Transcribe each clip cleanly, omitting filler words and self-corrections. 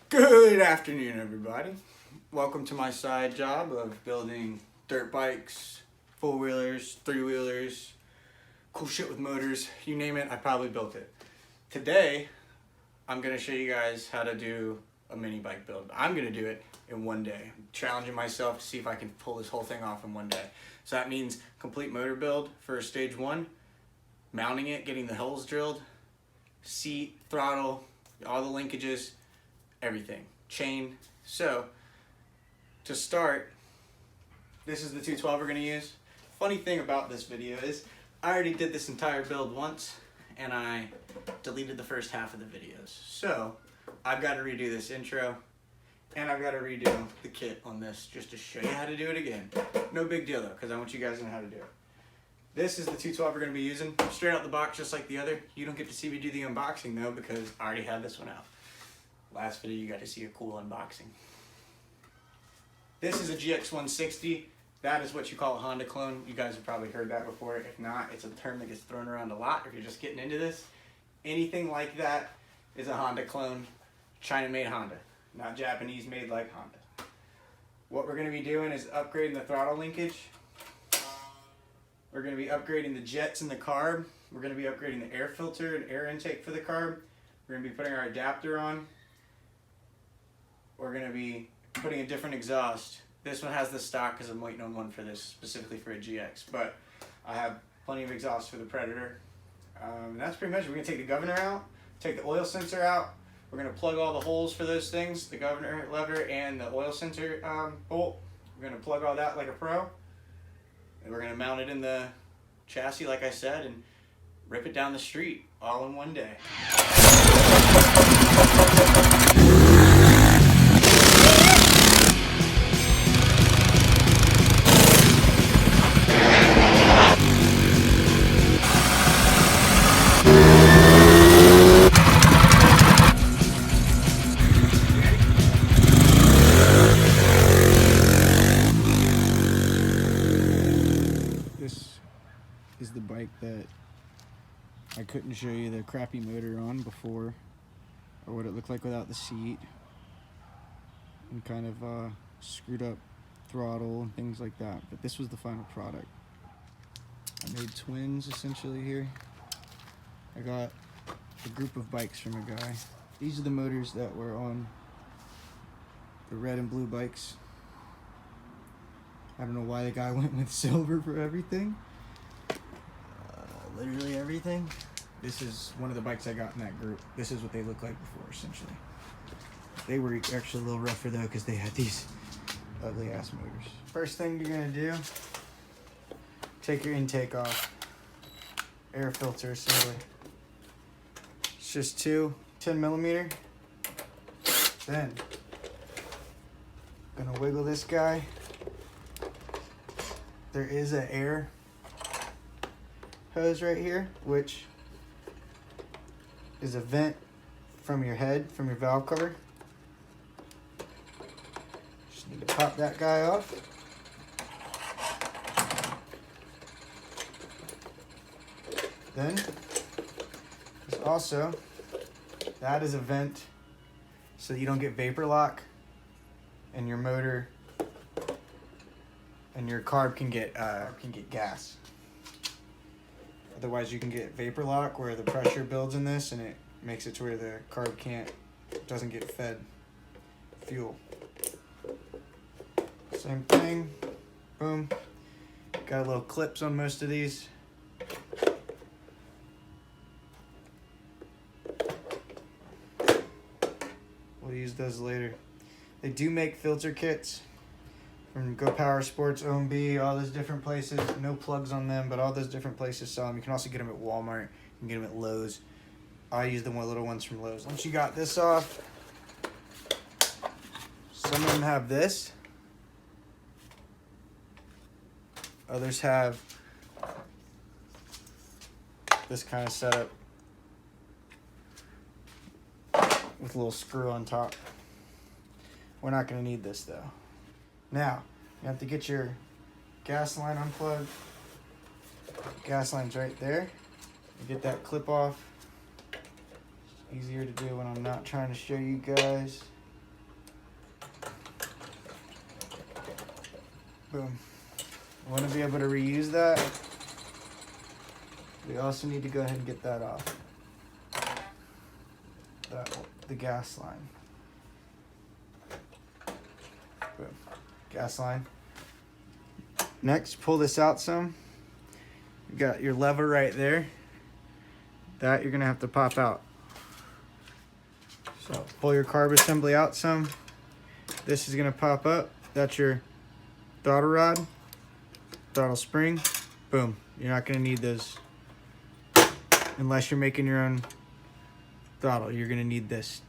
Good afternoon, everybody. Welcome to my side job of building dirt bikes, four-wheelers, three-wheelers, cool shit with motors, you name it, I probably built it. Today, I'm going to show you guys how to do a mini bike build. I'm going to do it in one day. I'm challenging myself to see if I can pull this whole thing off in one day. So that means complete motor build for stage one, mounting it, getting the holes drilled, seat, throttle, all the linkages, everything, chain. So to start, this is the 212 we're going to use. Funny thing about this video is I already did this entire build once and I deleted the first half of the videos. So I've got to redo this intro and I've got to redo the kit on this just to show you how to do it again. No big deal though, because I want you guys to know how to do it. This is the 212 we're going to be using straight out the box just like the other. You don't get to see me do the unboxing though because I already had this one out. Last video you got to see a cool unboxing. This is a GX160. That is what you call a Honda clone. You guys have probably heard that before. If not, it's a term that gets thrown around a lot if you're just getting into this. Anything like that is a Honda clone. China-made Honda, not Japanese-made like Honda. What we're going to be doing is upgrading the throttle linkage. We're going to be upgrading the jets and the carb. We're going to be upgrading the air filter and air intake for the carb. We're going to be putting our adapter on. We're going to be putting a different exhaust. This one has the stock because I'm waiting on one for this, specifically for a GX. But I have plenty of exhaust for the Predator. That's pretty much it. We're going to take the governor out, take the oil sensor out. We're going to plug all the holes for those things, the governor lever and the oil sensor bolt. We're going to plug all that like a pro. And we're going to mount it in the chassis like I said and rip it down the street all in one day. Is the bike that I couldn't show you the crappy motor on before, or what it looked like without the seat, and kind of screwed up throttle and things like that. But this was the final product. I made twins essentially here. I got a group of bikes from a guy. These are the motors that were on the red and blue bikes. I don't know why the guy went with silver for everything. Literally everything. This is one of the bikes I got in that group. This is what they look like before, essentially. They were actually a little rougher though because they had these ugly ass motors. First thing you're gonna do, take your intake off. Air filter assembly. It's just two 10mm. Then, gonna wiggle this guy. There is an air hose right here, which is a vent from your head, from your valve cover. Just need to pop that guy off. Then, there's also, that is a vent so you don't get vapor lock and your motor and your carb can get gas. Otherwise you can get vapor lock where the pressure builds in this and it makes it to where the carb doesn't get fed fuel. Same thing, boom. Got little clips on most of these. We'll use those later. They do make filter kits from Go Power Sports, OMB, all those different places. No plugs on them, but all those different places sell them. You can also get them at Walmart. You can get them at Lowe's. I use the little ones from Lowe's. Once you got this off, some of them have this. Others have this kind of setup with a little screw on top. We're not going to need this though. Now, you have to get your gas line unplugged. Gas line's right there. You get that clip off. It's easier to do when I'm not trying to show you guys. Boom. I want to be able to reuse that. We also need to go ahead and get that off. The gas line. Boom. Gas line. Next, pull this out some. You got your lever right there. That you're gonna have to pop out. So pull your carb assembly out some. This is gonna pop up. That's your throttle rod, throttle spring. Boom. You're not gonna need those unless you're making your own throttle. You're gonna need this.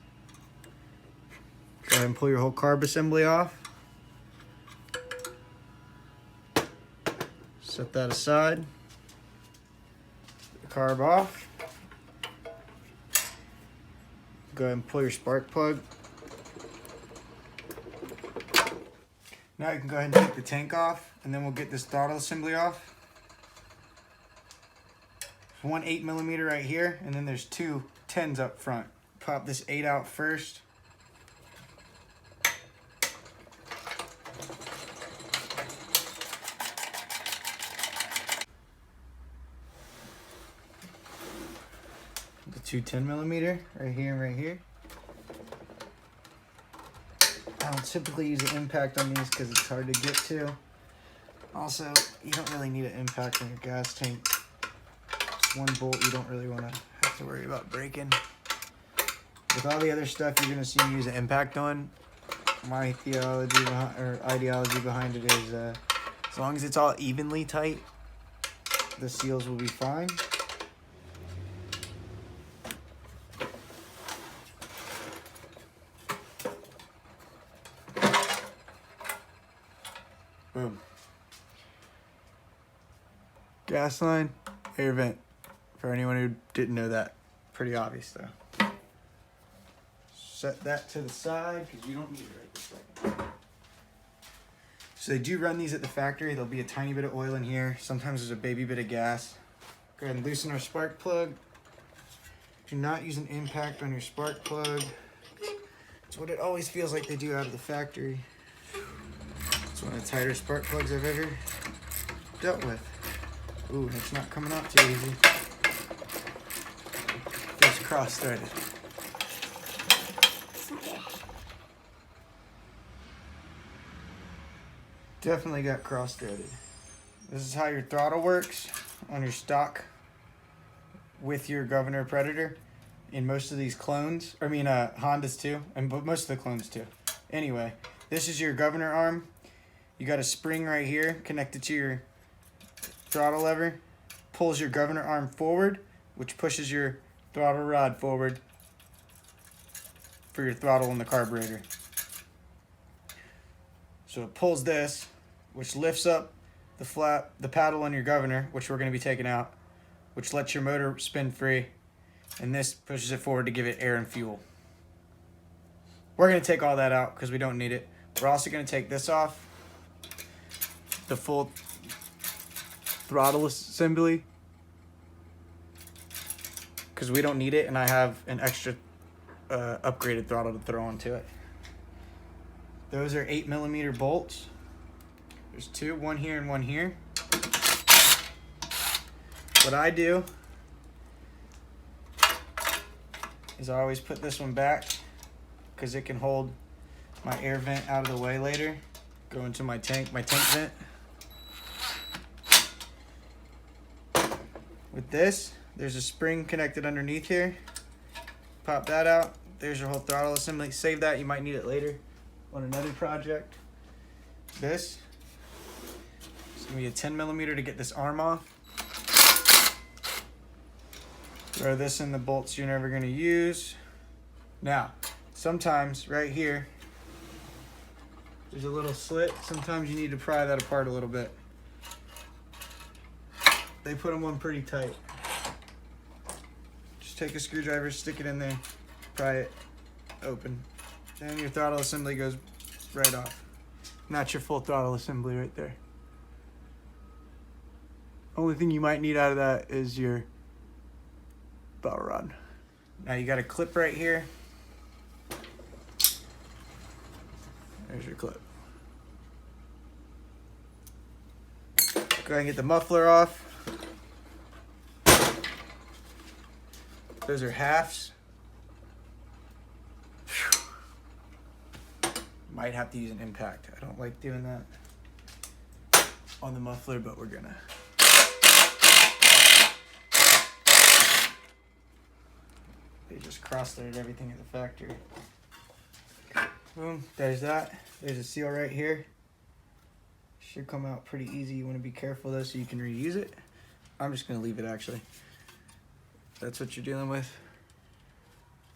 Go ahead and pull your whole carb assembly off. Set that aside. The carb off. Go ahead and pull your spark plug. Now you can go ahead and take the tank off, and then we'll get this throttle assembly off. There's one 8mm right here, and then there's two 10s up front. Pop this 8 out first. The two 10mm right here and right here. I don't typically use an impact on these because it's hard to get to. Also, you don't really need an impact on your gas tank. It's one bolt you don't really want to have to worry about breaking. With all the other stuff you're going to see me use an impact on, my ideology behind it is as long as it's all evenly tight, the seals will be fine. Boom. Gas line, air vent. For anyone who didn't know that, pretty obvious though. Set that to the side because you don't need it right this second. So they do run these at the factory. There'll be a tiny bit of oil in here. Sometimes there's a baby bit of gas. Go ahead and loosen our spark plug. Do not use an impact on your spark plug. It's what it always feels like they do out of the factory. It's one of the tighter spark plugs I've ever dealt with. Ooh, and it's not coming out too easy. It's cross-threaded. Definitely got cross-threaded. This is how your throttle works on your stock with your Governor Predator in most of these clones. I mean, Hondas too, and most of the clones too. Anyway, this is your governor arm. You got a spring right here connected to your throttle lever. Pulls your governor arm forward, which pushes your throttle rod forward for your throttle in the carburetor. So it pulls this, which lifts up the paddle on your governor, which we're going to be taking out, which lets your motor spin free, and this pushes it forward to give it air and fuel. We're going to take all that out because we don't need it. We're also going to take this off, the full throttle assembly, because we don't need it, and I have an extra upgraded throttle to throw onto it. Those are 8mm bolts. There's two, one here and one here. What I do is I always put this one back because it can hold my air vent out of the way later. Go into my tank vent. With this, there's a spring connected underneath here. Pop that out. There's your whole throttle assembly. Save that, you might need it later on another project. This is gonna be a 10mm to get this arm off. Throw this in the bolts you're never gonna use. Now, sometimes right here, there's a little slit. Sometimes you need to pry that apart a little bit. They put them on pretty tight. Just take a screwdriver, stick it in there, pry it open. Then your throttle assembly goes right off. And that's your full throttle assembly right there. Only thing you might need out of that is your throttle rod. Now you got a clip right here. There's your clip. Go ahead and get the muffler off. Those are halves. Might have to use an impact. I don't like doing that on the muffler, but we're gonna. They just cross-threaded everything at the factory. Boom, there's that. There's a seal right here. Should come out pretty easy. You want to be careful though so you can reuse it. I'm just gonna leave it actually. That's what you're dealing with.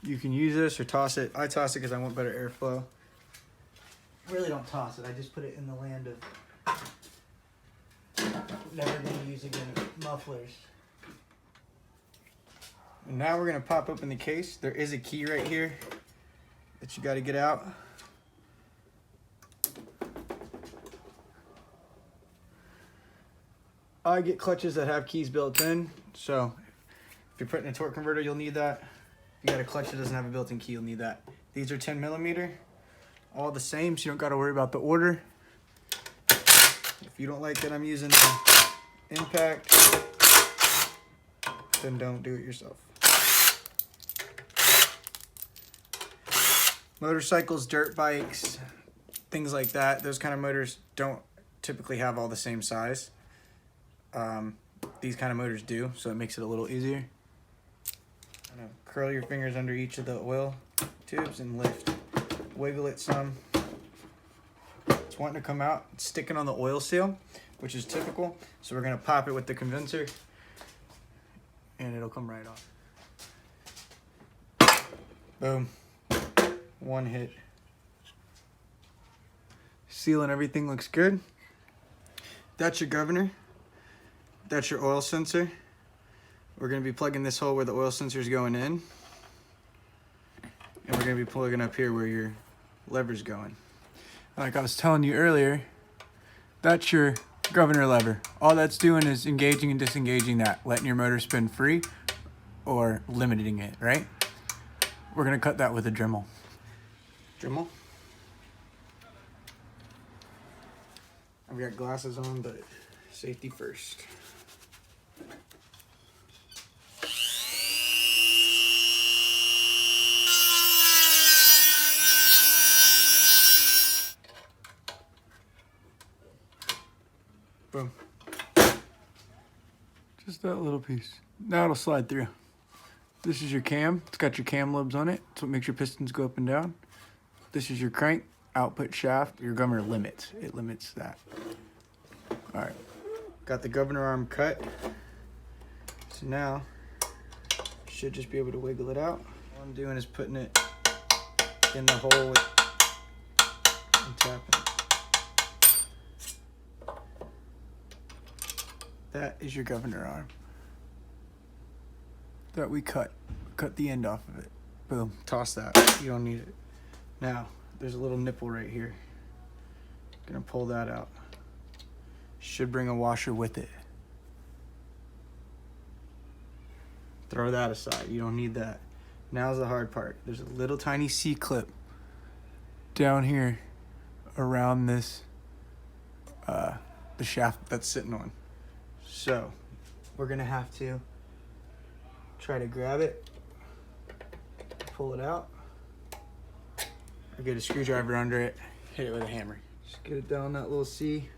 You can use this or toss it. I toss it because I want better airflow. Really don't toss it. I just put it in the land of never gonna use again mufflers. And now we're gonna pop open the case. There is a key right here that you gotta get out. I get clutches that have keys built in, so if you're putting a torque converter, you'll need that. If you got a clutch that doesn't have a built-in key, you'll need that. These are 10 millimeter, all the same, so you don't gotta worry about the order. If you don't like that I'm using the impact, then don't do it yourself. Motorcycles, dirt bikes, things like that, those kind of motors don't typically have all the same size. These kind of motors do, so it makes it a little easier. Curl your fingers under each of the oil tubes and lift. Wiggle it some. It's wanting to come out. It's sticking on the oil seal, which is typical. So we're gonna pop it with the condenser and it'll come right off. Boom. One hit. Seal and everything looks good. That's your governor. That's your oil sensor. We're gonna be plugging this hole where the oil sensor is going in. And we're gonna be plugging up here where your lever's going. Like I was telling you earlier, that's your governor lever. All that's doing is engaging and disengaging that, letting your motor spin free or limiting it, right? We're gonna cut that with a Dremel. Dremel. I've got glasses on, but safety first. Boom. Just that little piece. Now it'll slide through. This is your cam. It's got your cam lobes on it. It's what makes your pistons go up and down. This is your crank output shaft. Your governor limits. It limits that. All right. Got the governor arm cut. So now, should just be able to wiggle it out. All I'm doing is putting it in the hole and tapping it. That is your governor arm that we cut the end off of it. Boom, toss that, you don't need it. Now, there's a little nipple right here. Gonna pull that out. Should bring a washer with it. Throw that aside, you don't need that. Now's the hard part. There's a little tiny C-clip down here around this, the shaft that's sitting on. So, we're gonna have to try to grab it, pull it out, or get a screwdriver under it, hit it with a hammer. Just get it down that little C,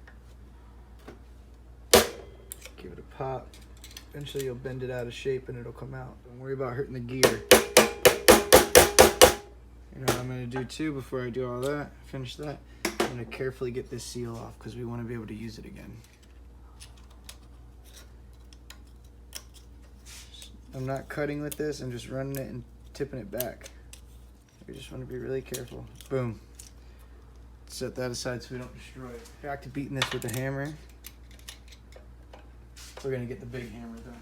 give it a pop. Eventually you'll bend it out of shape and it'll come out. Don't worry about hurting the gear. You know what I'm gonna do too before I do all that, finish that, I'm gonna carefully get this seal off because we wanna be able to use it again. I'm not cutting with this, I'm just running it and tipping it back. We just want to be really careful. Boom. Set that aside so we don't destroy it. Back to beating this with a hammer. We're gonna get the big hammer though.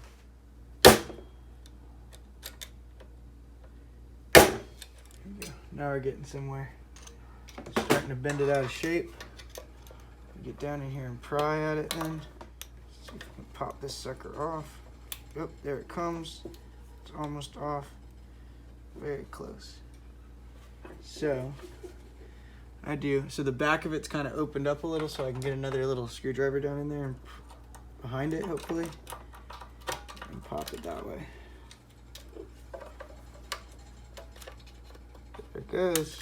There we go. Now we're getting somewhere. Starting to bend it out of shape. Get down in here and pry at it then. See if we can pop this sucker off. Yep, there it comes. It's almost off. Very close. So, so the back of it's kind of opened up a little so I can get another little screwdriver down in there and behind it, hopefully, and pop it that way. There it goes.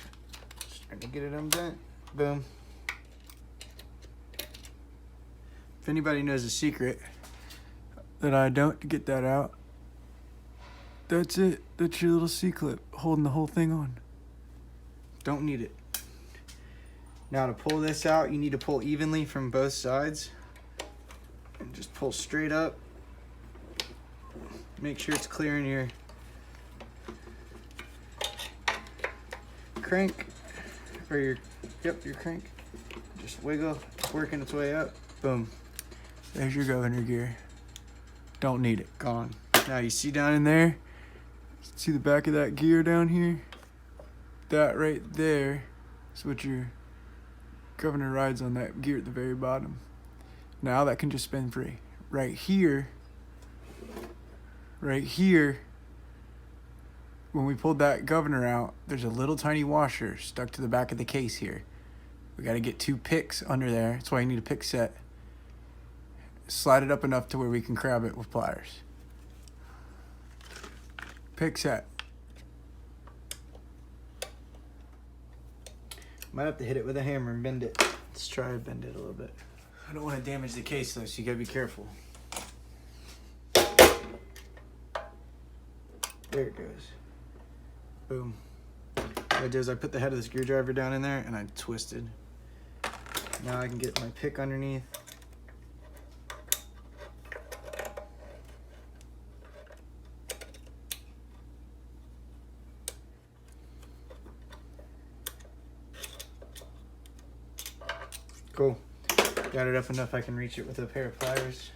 Starting to get it unbent. Boom. If anybody knows a secret that I don't get that out, that's it. That's your little C-clip holding the whole thing on. Don't need it. Now to pull this out, you need to pull evenly from both sides. And just pull straight up. Make sure it's clearing your crank, or your crank. Just wiggle, it's working its way up. Boom. There's your governor gear. Don't need it, gone. Now you see down in there, see the back of that gear down here? That right there is what your governor rides on, that gear at the very bottom. Now that can just spin free. Right here, when we pulled that governor out, there's a little tiny washer stuck to the back of the case here. We got to get 2 picks under there. That's why you need a pick set. Slide it up enough to where we can grab it with pliers. Pick set. Might have to hit it with a hammer and bend it. Let's try to bend it a little bit. I don't want to damage the case though, so you gotta be careful. There it goes. Boom. What I did is I put the head of the screwdriver down in there and I twisted. Now I can get my pick underneath. Cool. Got it up enough I can reach it with a pair of pliers.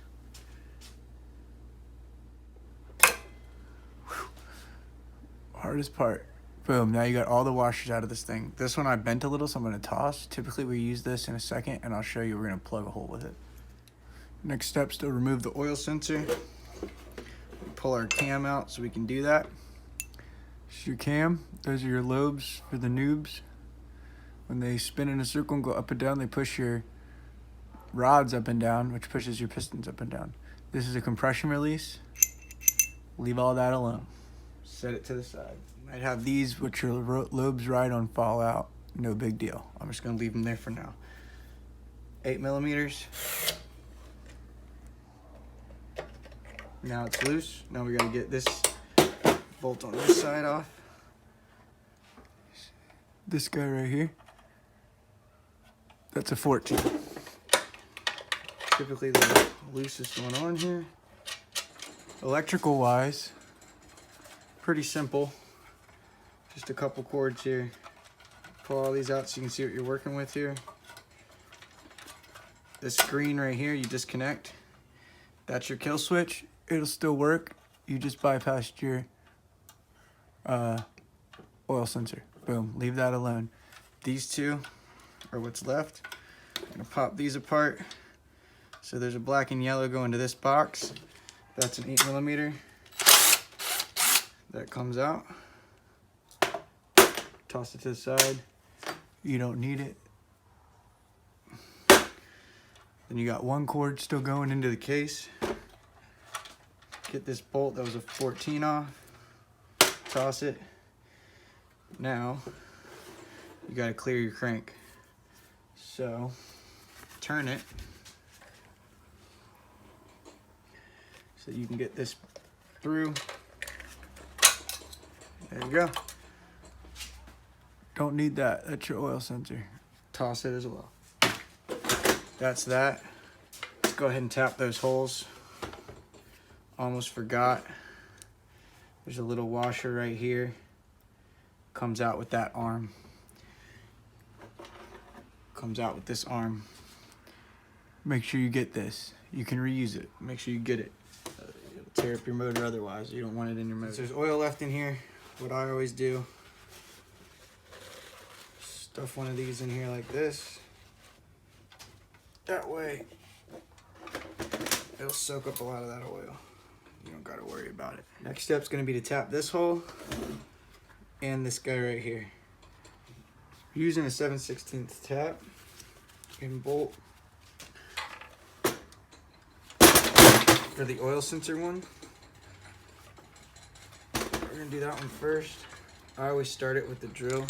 Hardest part. Boom, now you got all the washers out of this thing. This one I bent a little, so I'm gonna toss. Typically we use this in a second and I'll show you we're gonna plug a hole with it. Next step is to remove the oil sensor. Pull our cam out so we can do that. This is your cam. Those are your lobes for the noobs. When they spin in a circle and go up and down, they push your rods up and down, which pushes your pistons up and down. This is a compression release. Leave all that alone. Set it to the side. Might have these, which your lobes ride on, fall out. No big deal. I'm just gonna leave them there for now. 8mm. Now it's loose. Now we gotta get this bolt on this side off. This guy right here. That's a 14. Typically the loosest one on here. Electrical wise, pretty simple. Just a couple cords here. Pull all these out so you can see what you're working with here. This green right here, you disconnect. That's your kill switch. It'll still work. You just bypassed your oil sensor. Boom, leave that alone. These two are what's left. I'm gonna pop these apart. So there's a black and yellow going to this box. That's an 8mm. That comes out. Toss it to the side. You don't need it. Then you got one cord still going into the case. Get this bolt that was a 14 off. Toss it. Now, you gotta clear your crank. So, turn it so you can get this through. There you go. Don't need that. That's your oil sensor. Toss it as well. That's that. Let's go ahead and tap those holes. Almost forgot. There's a little washer right here. Comes out with that arm. Comes out with this arm. Make sure you get this. You can reuse it. Make sure you get it. It'll tear up your motor otherwise. You don't want it in your motor. So there's oil left in here. What I always do, stuff one of these in here like this. That way, it'll soak up a lot of that oil. You don't gotta worry about it. Next step's gonna be to tap this hole and this guy right here. Using a 7/16 tap and bolt. for the oil sensor one. We're gonna do that one first. I always start it with the drill.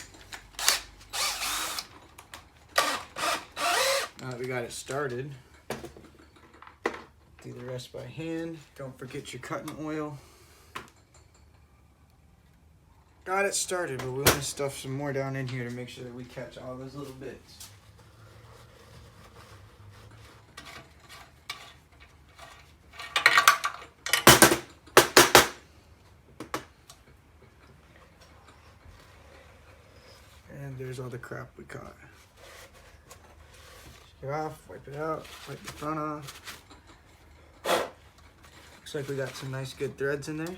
Now that we got it started, do the rest by hand. Don't forget your cutting oil. Got it started, but we want to stuff some more down in here to make sure that we catch all those little bits. And there's all the crap we caught. Take it off, wipe it out, wipe the front off. Looks like we got some nice good threads in there.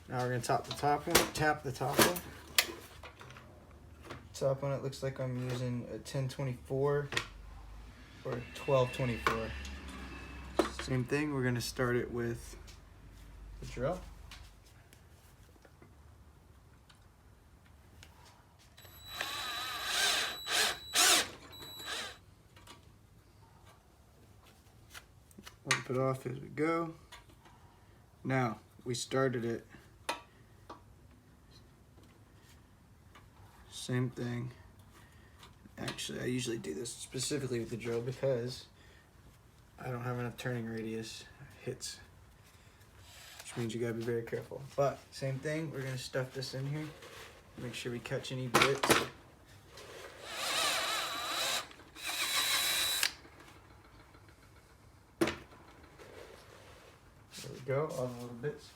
Now we're gonna tap the top one. Top one, it looks like I'm using a 1024 or 1224. Same thing, we're gonna start it with the drill. Wipe it off as we go. Now, we started it. Same thing. Actually, I usually do this specifically with the drill because I don't have enough turning radius hits, which means you gotta be very careful. But same thing, we're gonna stuff this in here. Make sure we catch any bits. There we go, all the little bits.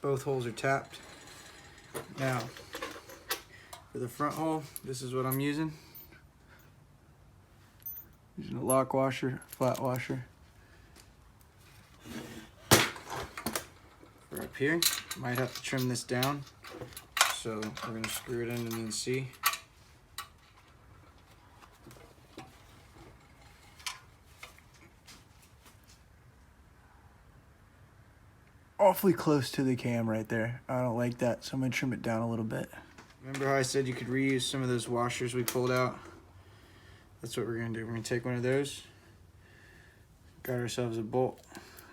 Both holes are tapped. Now, for the front hole, this is what I'm using. Using a lock washer, flat washer. For up here, might have to trim this down. So we're gonna screw it in and then see. Awfully close to the cam right there. I don't like that, so I'm gonna trim it down a little bit. Remember how I said you could reuse some of those washers we pulled out? That's what we're gonna do. We're gonna take one of those, got ourselves a bolt,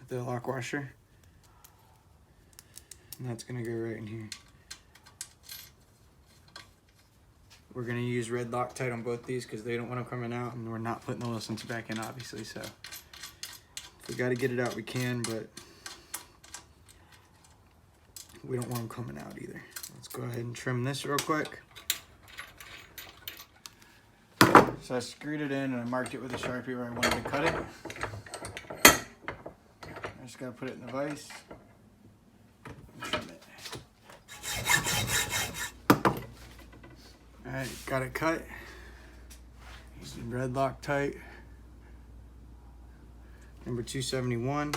the lock washer, and that's gonna go right in here. We're gonna use red Loctite on both these because they don't want them coming out, and we're not putting the oil sensor back in, obviously, so if we gotta get it out, we can, but we don't want them coming out either. Let's go ahead and trim this real quick. So I screwed it in and I marked it with a Sharpie where I wanted to cut it. I just gotta put it in the vise and trim it. Alright, got it cut. Using red Loctite. Number 271.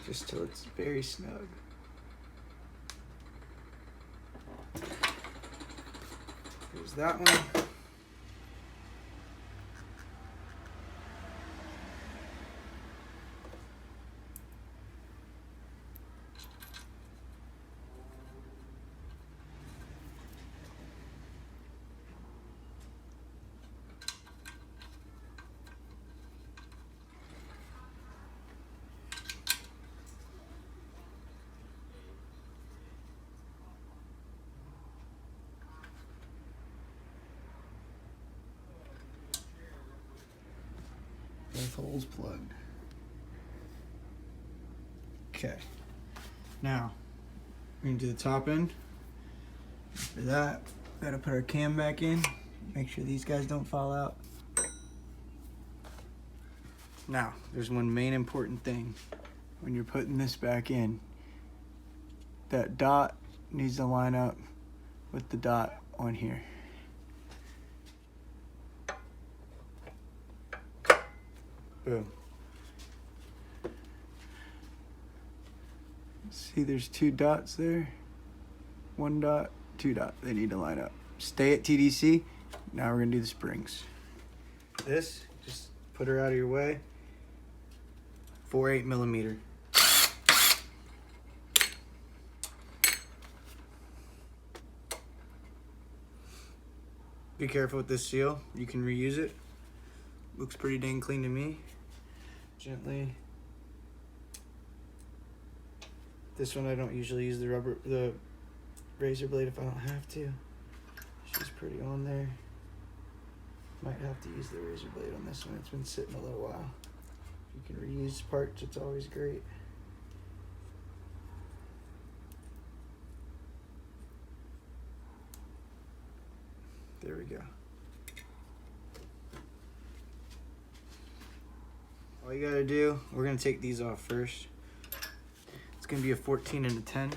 Just till it's very snug. Here's that one. Both holes plugged. Okay. Now, we're gonna do the top end. For that, gotta put our cam back in. Make sure these guys don't fall out. Now, there's one main important thing when you're putting this back in. That dot needs to line up with the dot on here. Boom. See, there's two dots there. One dot, two dot. They need to line up. Stay at TDC. Now we're gonna do the springs. This, just put her out of your way. 4/8 millimeter. Be careful with this seal. You can reuse it. Looks pretty dang clean to me. Gently. This one I don't usually use the razor blade if I don't have to. She's pretty on there. Might have to use the razor blade on this one. It's been sitting a little while. If you can reuse parts, it's always great. There we go. All you gotta do, we're gonna take these off first. It's gonna be a 14 and a 10.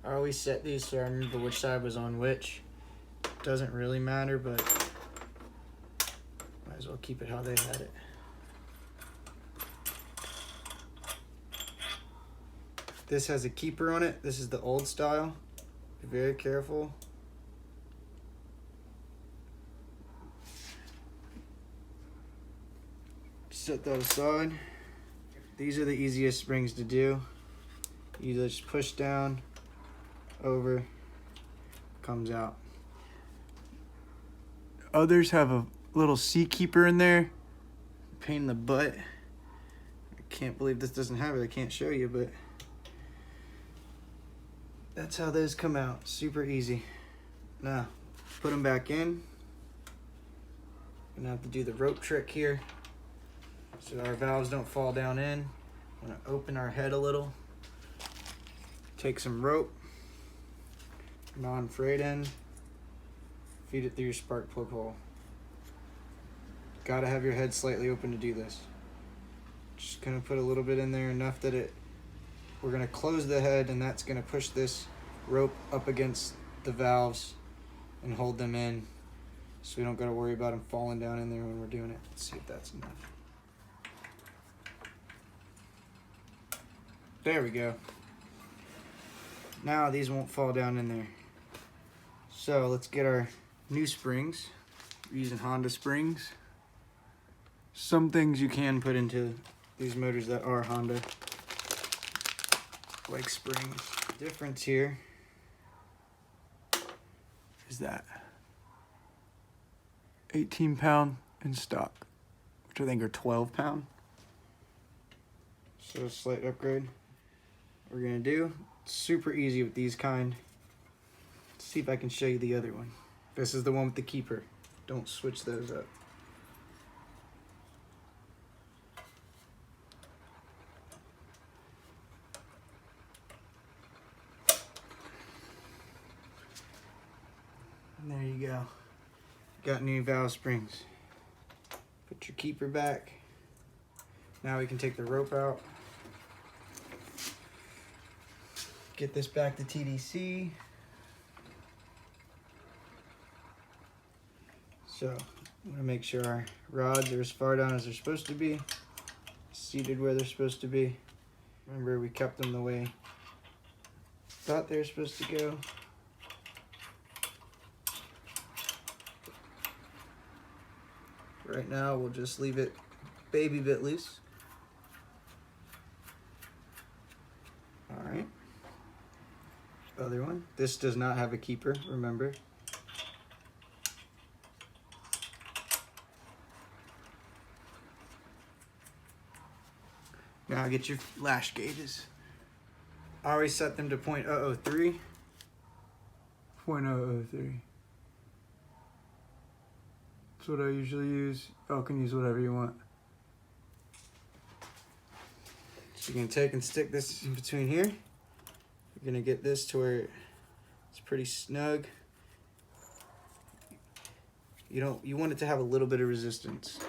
I always set these so I remember which side was on which. Doesn't really matter, but might as well keep it how they had it. This has a keeper on it. This is the old style. Be very careful. Set that aside. These are the easiest springs to do. You just push down, over, comes out. Others have a little seat keeper in there. Pain in the butt. I can't believe this doesn't have it. I can't show you, but that's how those come out. Super easy. Now, put them back in. Gonna have to do the rope trick here so our valves don't fall down in. I'm gonna open our head a little. Take some rope, non-frayed end, feed it through your spark plug hole. Gotta have your head slightly open to do this. Just gonna put a little bit in there, enough that we're gonna close the head, and that's gonna push this rope up against the valves and hold them in so we don't gotta worry about them falling down in there when we're doing it. Let's see if that's enough. There we go. Now these won't fall down in there. So let's get our new springs. We're using Honda springs. Some things you can put into these motors that are Honda, like springs. The difference here is that 18 pound in stock, which I think are 12 pound. So a slight upgrade. What we're gonna do, super easy with these kind. Let's see if I can show you the other one. This is the one with the keeper. Don't switch those up. And there you go. Got new valve springs. Put your keeper back. Now we can take the rope out. Get this back to TDC. So I'm gonna make sure our rods are as far down as they're supposed to be, seated where they're supposed to be. Remember, we kept them the way I thought they were supposed to go. Right now, we'll just leave it baby bit loose. All right. Other one. This does not have a keeper, remember. Now get your lash gauges. I always set them to 0.003. 0.003. That's what I usually use. You can use whatever you want. So you can take and stick this in between here. You're gonna get this to where it's pretty snug. You want it to have a little bit of resistance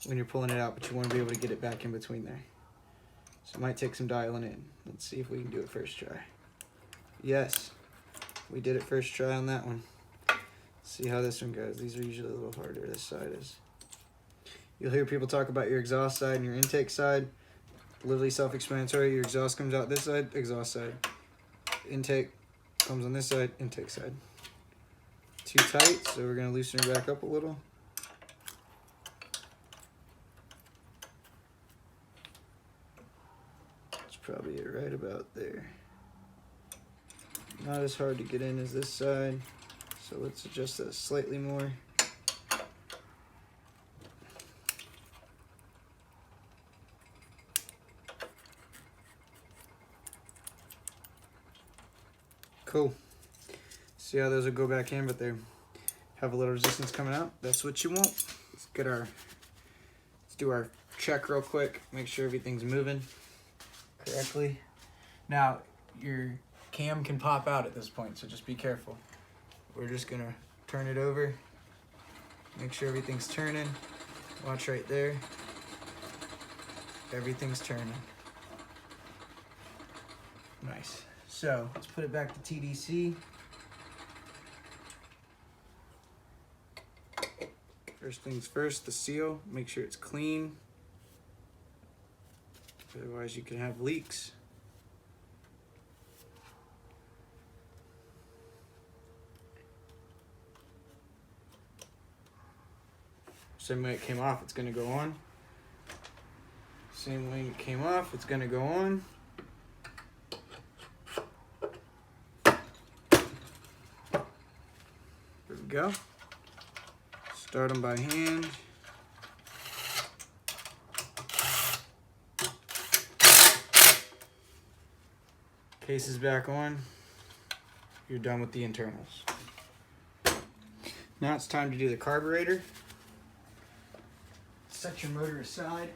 when you're pulling it out, but you want to be able to get it back in between there. So it might take some dialing in. Let's see if we can do it first try. Yes, we did it first try on that one. Let's see how this one goes. These are usually a little harder, this side is. You'll hear people talk about your exhaust side and your intake side. Literally self-explanatory. Your exhaust comes out this side, exhaust side. Intake comes on this side, intake side. Too tight, so we're gonna loosen her back up a little. probably it right about there. Not as hard to get in as this side, so let's adjust that slightly more. Cool. See how those will go back in, but they have a little resistance coming out. That's what you want. Let's do our check real quick. Make sure everything's moving correctly. Now, your cam can pop out at this point, so just be careful. We're just gonna turn it over. Make sure everything's turning. Watch right there. Everything's turning. Nice. So let's put it back to TDC. First things first, the seal. Make sure it's clean. Otherwise you can have leaks. Same way it came off, it's gonna go on. Same way it came off, it's gonna go on. There we go. Start them by hand. Case is back on. You're done with the internals. Now it's time to do the carburetor. Set your motor aside.